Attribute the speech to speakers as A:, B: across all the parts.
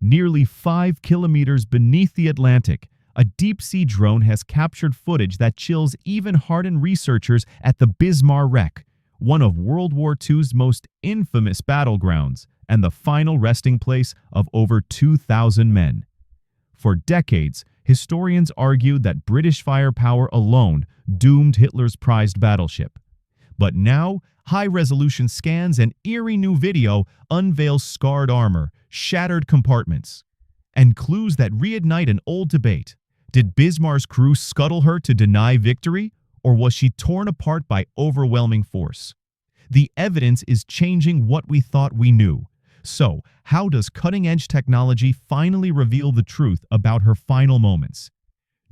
A: Nearly 5 kilometers beneath the Atlantic, a deep-sea drone has captured footage that chills even hardened researchers at the Bismarck wreck, one of World War II's most infamous battlegrounds and the final resting place of over 2,000 men. For decades, historians argued that British firepower alone doomed Hitler's prized battleship. But now, high-resolution scans and eerie new video unveil scarred armor, shattered compartments, and clues that reignite an old debate. Did Bismarck's crew scuttle her to deny victory, or was she torn apart by overwhelming force? The evidence is changing what we thought we knew. So, how does cutting-edge technology finally reveal the truth about her final moments?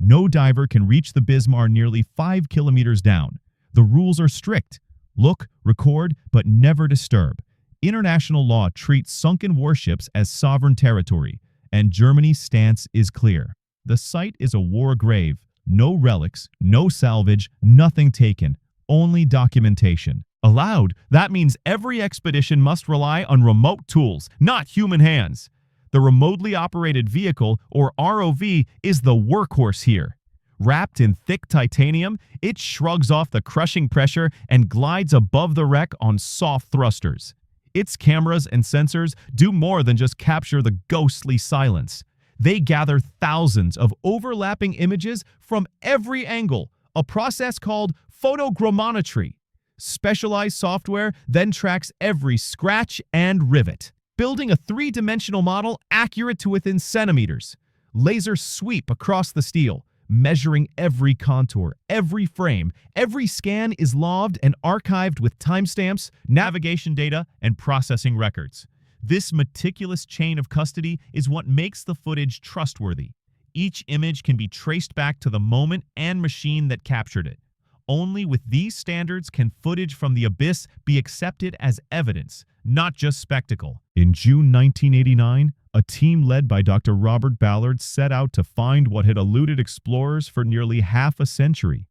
A: No diver can reach the Bismarck nearly 5 kilometers down. The rules are strict. Look, record, but never disturb. International law treats sunken warships as sovereign territory, and Germany's stance is clear. The site is a war grave. No relics, no salvage, nothing taken, only documentation. Allowed, that means every expedition must rely on remote tools, not human hands. The remotely operated vehicle, or ROV, is the workhorse here. Wrapped in thick titanium, it shrugs off the crushing pressure and glides above the wreck on soft thrusters. Its cameras and sensors do more than just capture the ghostly silence. They gather thousands of overlapping images from every angle, a process called photogrammetry. Specialized software then tracks every scratch and rivet, building a three-dimensional model accurate to within centimeters. Lasers sweep across the steel, measuring every contour, every frame. Every scan is logged and archived with timestamps, navigation data, and processing records. This meticulous chain of custody is what makes the footage trustworthy. Each image can be traced back to the moment and machine that captured it. Only with these standards can footage from the abyss be accepted as evidence, not just spectacle. In June 1989, a team led by Dr. Robert Ballard set out to find what had eluded explorers for nearly half a century.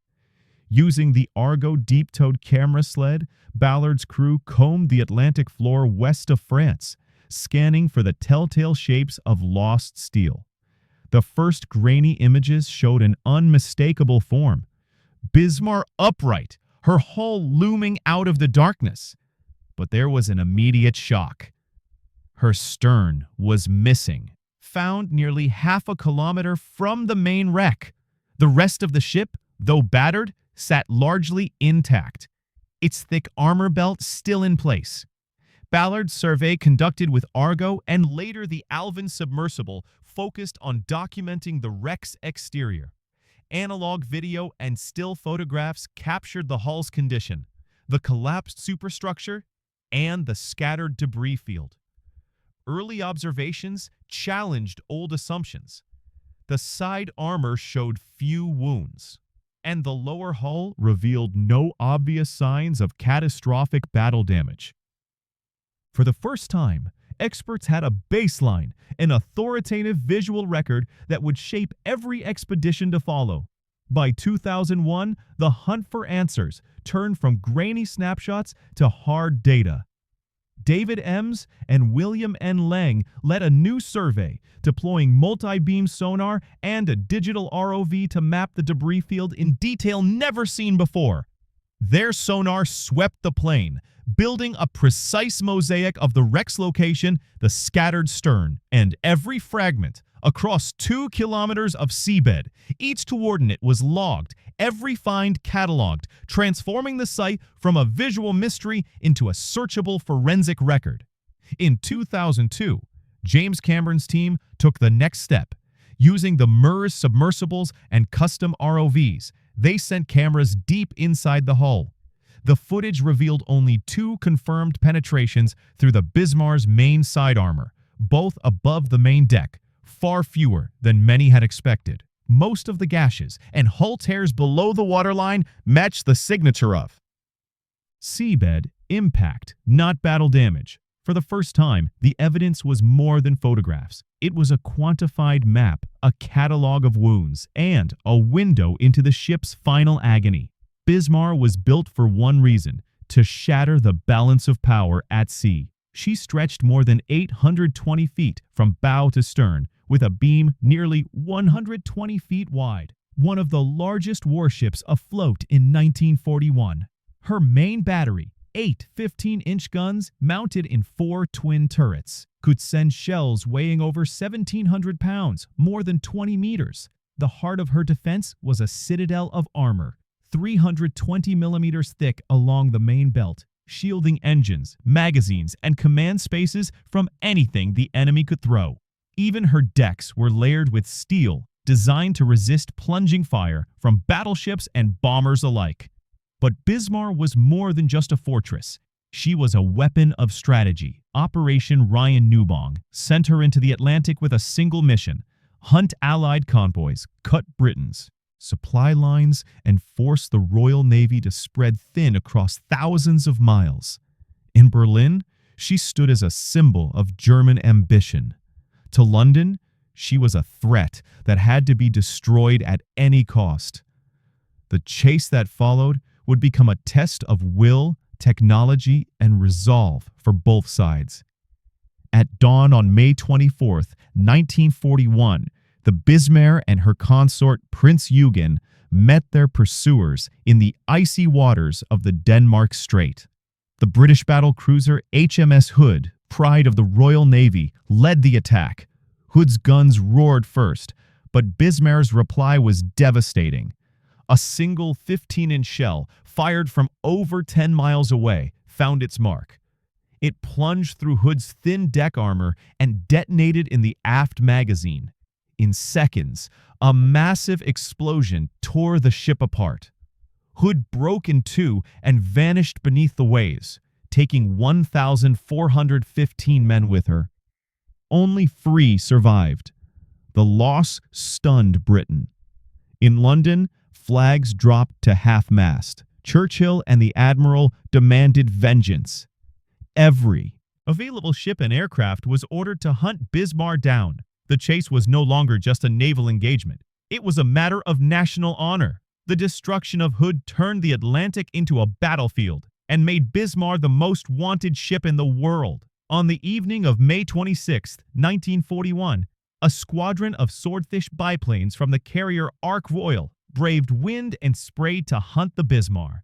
A: Using the Argo deep-towed camera sled, Ballard's crew combed the Atlantic floor west of France, scanning for the telltale shapes of lost steel. The first grainy images showed an unmistakable form. Bismarck upright, her hull looming out of the darkness. But there was an immediate shock. Her stern was missing, found nearly half a kilometer from the main wreck. The rest of the ship, though battered, sat largely intact, its thick armor belt still in place. Ballard's survey conducted with Argo and later the Alvin submersible focused on documenting the wreck's exterior. Analog video and still photographs captured the hull's condition, the collapsed superstructure, and the scattered debris field. Early observations challenged old assumptions. The side armor showed few wounds, and the lower hull revealed no obvious signs of catastrophic battle damage. For the first time, experts had a baseline, an authoritative visual record that would shape every expedition to follow. By 2001, the hunt for answers turned from grainy snapshots to hard data. David Ems and William N. Lang led a new survey, deploying multi-beam sonar and a digital ROV to map the debris field in detail never seen before. Their sonar swept the plain, building a precise mosaic of the wreck's location, the scattered stern, and every fragment across 2 kilometers of seabed. Each coordinate was logged, every find cataloged, transforming the site from a visual mystery into a searchable forensic record. In 2002, James Cameron's team took the next step. Using the MERS submersibles and custom ROVs, they sent cameras deep inside the hull. The footage revealed only 2 confirmed penetrations through the Bismarck's main side armor, both above the main deck, far fewer than many had expected. Most of the gashes and hull tears below the waterline match the signature of seabed impact, not battle damage. For the first time, the evidence was more than photographs. It was a quantified map, a catalog of wounds, and a window into the ship's final agony. Bismarck was built for one reason: to shatter the balance of power at sea. She stretched more than 820 feet from bow to stern, with a beam nearly 120 feet wide, one of the largest warships afloat in 1941. Her main battery, 8 15-inch guns mounted in 4 twin turrets, could send shells weighing over 1,700 pounds, more than 20 meters. The heart of her defense was a citadel of armor, 320 millimeters thick along the main belt, shielding engines, magazines, and command spaces from anything the enemy could throw. Even her decks were layered with steel, designed to resist plunging fire from battleships and bombers alike. But Bismarck was more than just a fortress. She was a weapon of strategy. Operation Ryan Newbong sent her into the Atlantic with a single mission: hunt Allied convoys, cut Britain's supply lines, and force the Royal Navy to spread thin across thousands of miles. In Berlin, she stood as a symbol of German ambition. To London, she was a threat that had to be destroyed at any cost. The chase that followed would become a test of will, technology, and resolve for both sides. At dawn on May 24, 1941, the Bismarck and her consort Prince Eugen met their pursuers in the icy waters of the Denmark Strait. The British battle cruiser HMS Hood, pride of the Royal Navy, led the attack. Hood's guns roared first, but Bismarck's reply was devastating. A single 15-inch shell, fired from over 10 miles away, found its mark. It plunged through Hood's thin deck armor and detonated in the aft magazine. In seconds, a massive explosion tore the ship apart. Hood broke in two and vanished beneath the waves, taking 1,415 men with her. Only 3 survived. The loss stunned Britain. In London, flags dropped to half-mast. Churchill and the Admiral demanded vengeance. Every available ship and aircraft was ordered to hunt Bismarck down. The chase was no longer just a naval engagement. It was a matter of national honor. The destruction of Hood turned the Atlantic into a battlefield and made Bismarck the most wanted ship in the world. On the evening of May 26, 1941, a squadron of swordfish biplanes from the carrier Ark Royal braved wind and spray to hunt the Bismarck.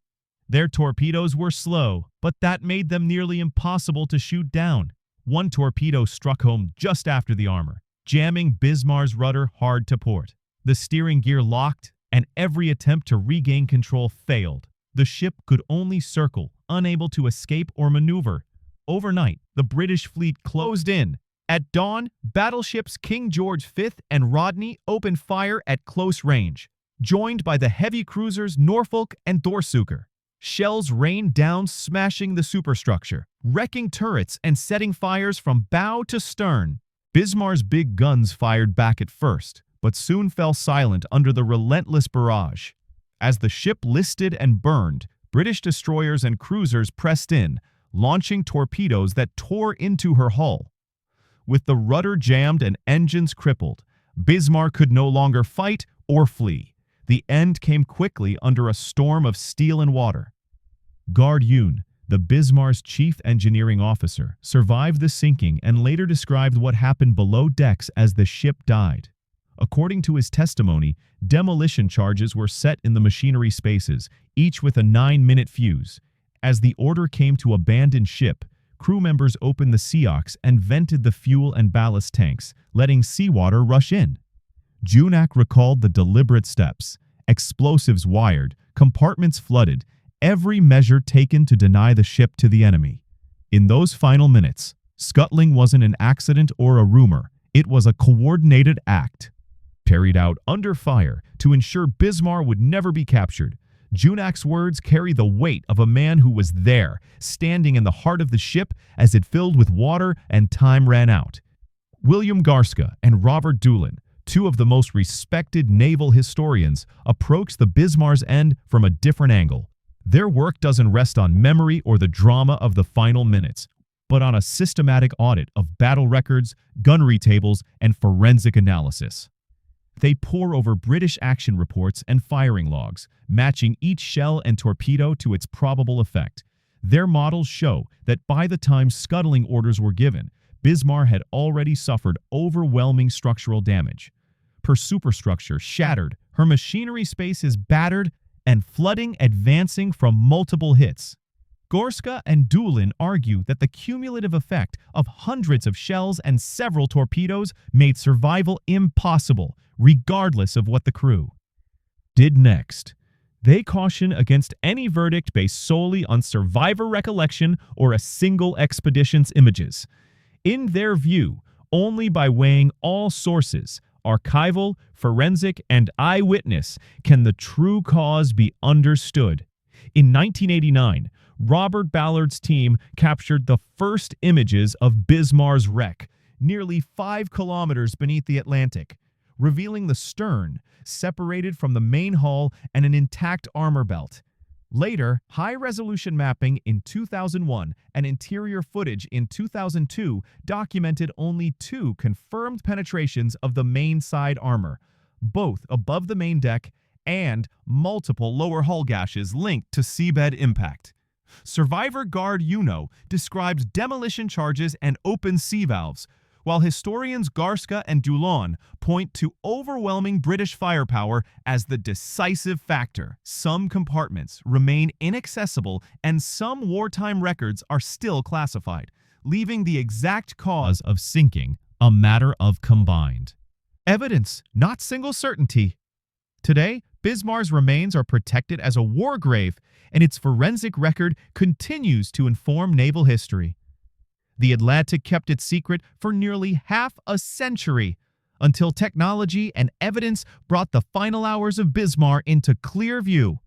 A: Their torpedoes were slow, but that made them nearly impossible to shoot down. One torpedo struck home just after the armor, jamming Bismarck's rudder hard to port. The steering gear locked, and every attempt to regain control failed. The ship could only circle, unable to escape or maneuver. Overnight, the British fleet closed in. At dawn, battleships King George V and Rodney opened fire at close range, joined by the heavy cruisers Norfolk and Dorsuker. Shells rained down, smashing the superstructure, wrecking turrets and setting fires from bow to stern. Bismarck's big guns fired back at first, but soon fell silent under the relentless barrage. As the ship listed and burned, British destroyers and cruisers pressed in, launching torpedoes that tore into her hull. With the rudder jammed and engines crippled, Bismarck could no longer fight or flee. The end came quickly under a storm of steel and water. Gard Yoon, the Bismarck's chief engineering officer, survived the sinking and later described what happened below decks as the ship died. According to his testimony, demolition charges were set in the machinery spaces, each with a 9-minute fuse. As the order came to abandon ship, crew members opened the seacocks and vented the fuel and ballast tanks, letting seawater rush in. Junak recalled the deliberate steps: explosives wired, compartments flooded, every measure taken to deny the ship to the enemy. In those final minutes, scuttling wasn't an accident or a rumor. It was a coordinated act, carried out under fire to ensure Bismarck would never be captured. Junak's words carry the weight of a man who was there, standing in the heart of the ship as it filled with water and time ran out. William Garska and Robert Doolin, two of the most respected naval historians, approached the Bismarck's end from a different angle. Their work doesn't rest on memory or the drama of the final minutes, but on a systematic audit of battle records, gunnery tables, and forensic analysis. They pore over British action reports and firing logs, matching each shell and torpedo to its probable effect. Their models show that by the time scuttling orders were given, Bismarck had already suffered overwhelming structural damage. Her superstructure shattered, her machinery space is battered, and flooding advancing from multiple hits. Gorska and Doolin argue that the cumulative effect of hundreds of shells and several torpedoes made survival impossible, regardless of what the crew did next. They caution against any verdict based solely on survivor recollection or a single expedition's images. In their view, only by weighing all sources, archival, forensic, and eyewitness, can the true cause be understood. In 1989, Robert Ballard's team captured the first images of Bismarck's wreck, nearly 5 kilometers beneath the Atlantic, revealing the stern, separated from the main hull and an intact armor belt. Later, high-resolution mapping in 2001 and interior footage in 2002 documented only 2 confirmed penetrations of the main side armor, both above the main deck, and multiple lower hull gashes linked to seabed impact. Survivor Guard Uno describes demolition charges and open sea valves, while historians Gorska and Doolin point to overwhelming British firepower as the decisive factor. Some compartments remain inaccessible and some wartime records are still classified, leaving the exact cause of sinking a matter of combined evidence, not single certainty. Today, Bismarck's remains are protected as a war grave, and its forensic record continues to inform naval history. The Atlantic kept it secret for nearly half a century, until technology and evidence brought the final hours of Bismarck into clear view.